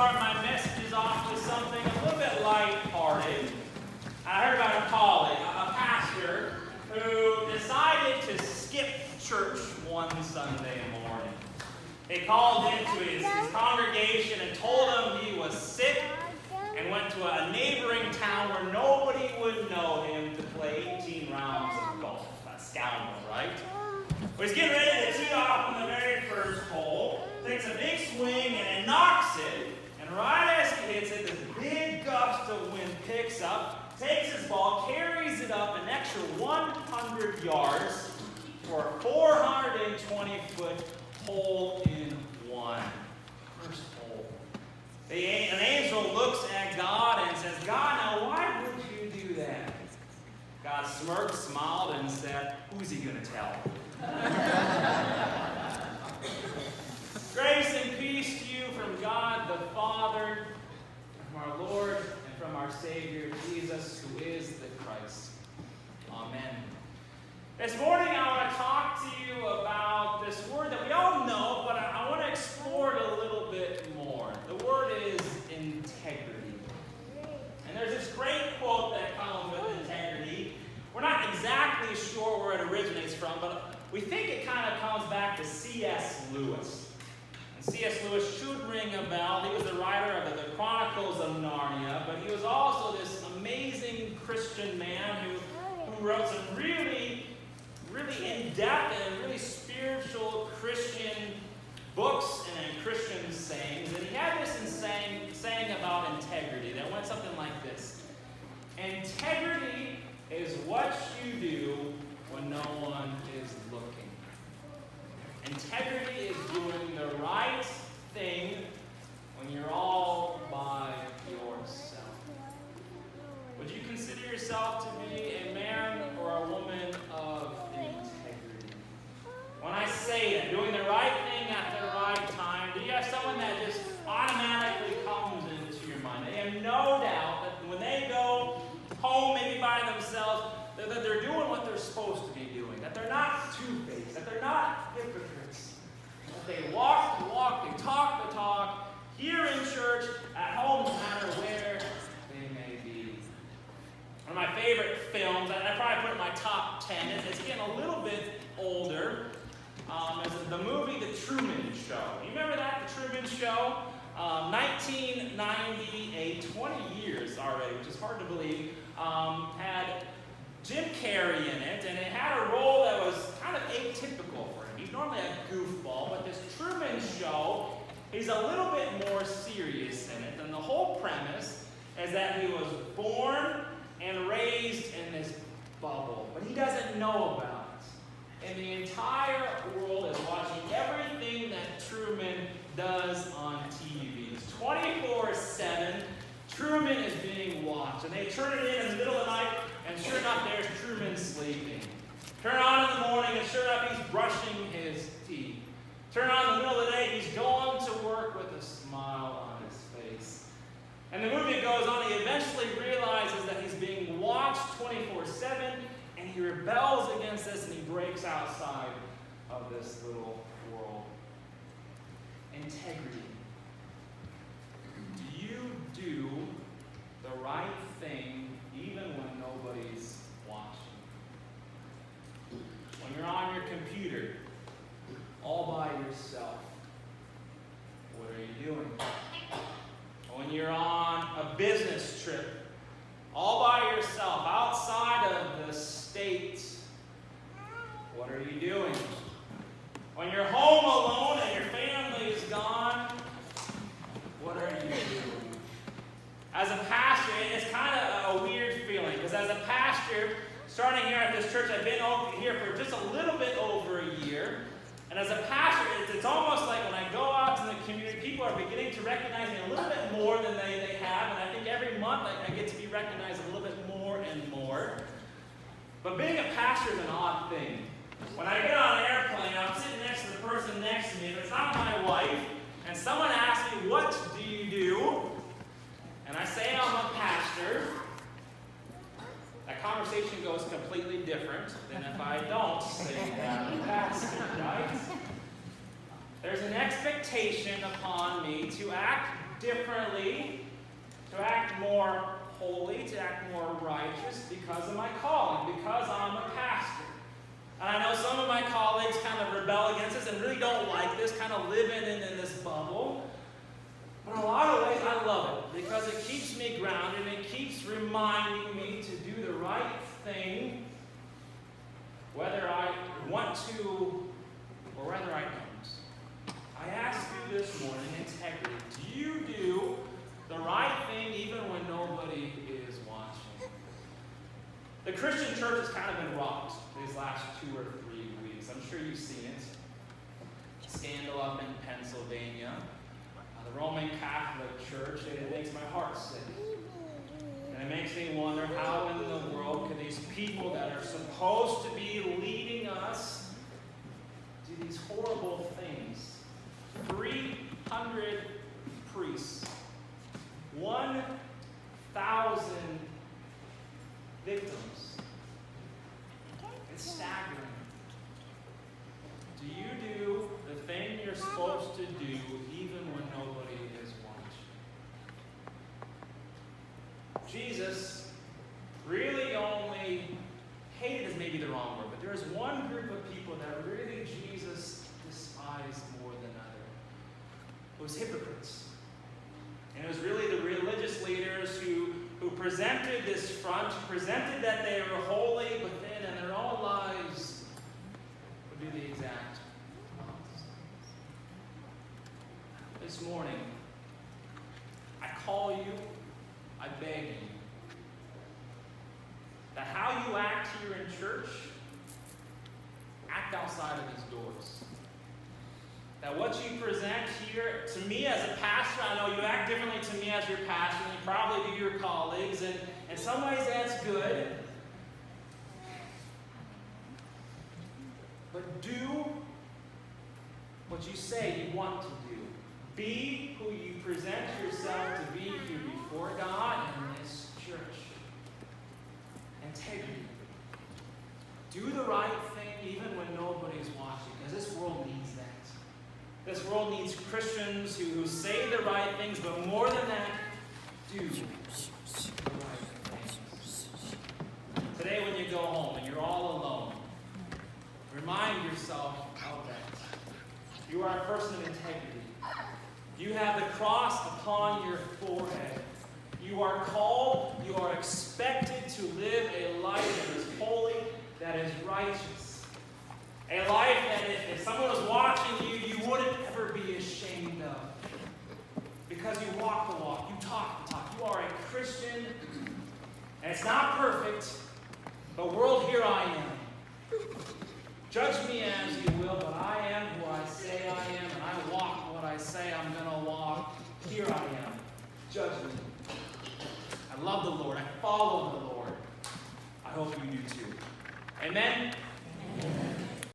start my messages off with something a little bit lighthearted. I heard about a colleague, a pastor, who decided to skip church one Sunday morning. He called into his congregation and told them he was sick and went to a neighboring town where nobody would know him to play 18 rounds of golf. A scoundrel, right? Well, he's getting ready to tee off on the very first hole, takes a big swing and knocks it, and right as he hits it, this big gust of wind picks up, takes his ball, carries it up an extra 100 yards for a 420-foot hole in one. First hole. An angel looks at God and says, God, now why would you do that? God smirked, smiled, and said, who's he going to tell? Grace and peace to you from God the Father, from our Lord, and from our Savior, Jesus, who is the Christ. Amen. This morning I want to talk to you about this word that we all know, but I want to explore it a little bit more. The word is integrity. And there's this great quote that comes with integrity. We're not exactly sure where it originates from, but we think it kind of comes back to C.S. Lewis. And C.S. Lewis should ring a bell. He was the writer of the Chronicles of Narnia, but he was also this amazing Christian man who wrote some really in-depth and really spiritual Christian books and Christian sayings. And he had this saying about integrity that went something like this. Integrity is what you do when no one is looking. Integrity is doing the right thing when you're all by yourself. Would you consider yourself to be a man or a woman of integrity? When I say that, doing the right thing at the right time, do you have someone that just automatically comes into your mind? They have no doubt that when they go home, maybe by themselves, that they're doing what they're supposed to be doing, that they're not two-faced, that they're not hypocrites, that they walk the walk, they talk the talk, here in church, at home, no matter where they may be. One of my favorite films, and I probably put it in my top 10, it's getting a little bit older, is the movie The Truman Show. You remember that, The Truman Show? 1998, 20 years already, which is hard to believe, had Jim Carrey in it, and it had a role that was kind of atypical for him. He's normally a goofball, but this Truman Show, he's a little bit more serious in it. And the whole premise is that he was born and raised in this bubble, but he doesn't know about it. And the entire world is watching everything that Truman does on TV. It's 24/7. Truman is being watched, and they turn it in the middle of the night, and sure enough, there's Truman sleeping. Turn it on in the morning, and sure enough, he's brushing his teeth. Turn it on in the middle of the day, he's going to work with a smile on his face. And the movie goes on, he eventually realizes that he's being watched 24/7, and he rebels against this, and he breaks outside of this little world. Integrity. Do you do the right thing even when nobody's watching? When you're on your computer, all by yourself, what are you doing? When you're on a business trip, all by yourself, outside of the state, what are you doing? When you're home alone and your family is gone, what are you doing? As a pastor, it's kind of a weird feeling, because as a pastor, starting here at this church, I've been here for just a little bit over a year, and as a pastor, it's almost like when I go out to the community, people are beginning to recognize me a little bit more than they have, and I think every month I get to be recognized a little bit more and more. But being a pastor is an odd thing. When I get on an airplane, I'm sitting next to the person next to me, and it's not my wife, and someone asks me, what do you do? And I say I'm a pastor. That conversation goes completely different than if I don't say that I'm a pastor, right? There's an expectation expectation upon me to act differently, to act more holy, to act more righteous because of my calling, because I'm a pastor. And I know some of my colleagues kind of rebel against this and really don't like this, kind of living in this bubble. But in a lot of ways, I love it because it keeps me grounded and it keeps reminding me to do the right thing, whether I want to or whether I don't. I ask you this morning, integrity. Do you do the right thing even when nobody is watching? The Christian church has kind of been rocked these last 2 or 3 weeks. I'm sure you've seen it. Scandal up in Pennsylvania. The Roman Catholic Church, it makes my heart sick. And it makes me wonder how in the world can these people that are supposed to be leading us do these horrible things. 300 priests, 1,000 victims. It's staggering. Do you do the thing you're supposed to do even when nobody is watching? Jesus really only, hated is maybe the wrong word, but there is one group of people that really Jesus despised more than others. It was hypocrites. And it was really the religious leaders who presented this front, who presented that they were holy, but then in their own lives would do the exact opposite. This morning, I call you, I beg you, that how you act here in church, act outside of these doors. That what you present here, to me as a pastor, I know you act differently to me as your pastor than you probably do your colleagues, and in some ways that's good. But do what you say you want to do. Be who you present yourself to be here before God and in this church. Integrity. Do the right thing even when nobody's watching, because this world needs that. This world needs Christians who say the right things, but more than that, do the right things. Today when you go home and you're all alone, remind yourself of that. You are a person of integrity. You have the cross upon your forehead. You are called, you are expected to live a life that is holy, that is righteous. A life that if someone was watching you, you wouldn't ever be ashamed of. Because you walk the walk, you talk the talk. You are a Christian, and it's not perfect, but world, here I am. Judge me as you will, but I am who I say I am, and I walk what I say I'm going to walk. Here I am. Judge me. I love the Lord. I follow the Lord. I hope you do too. Amen.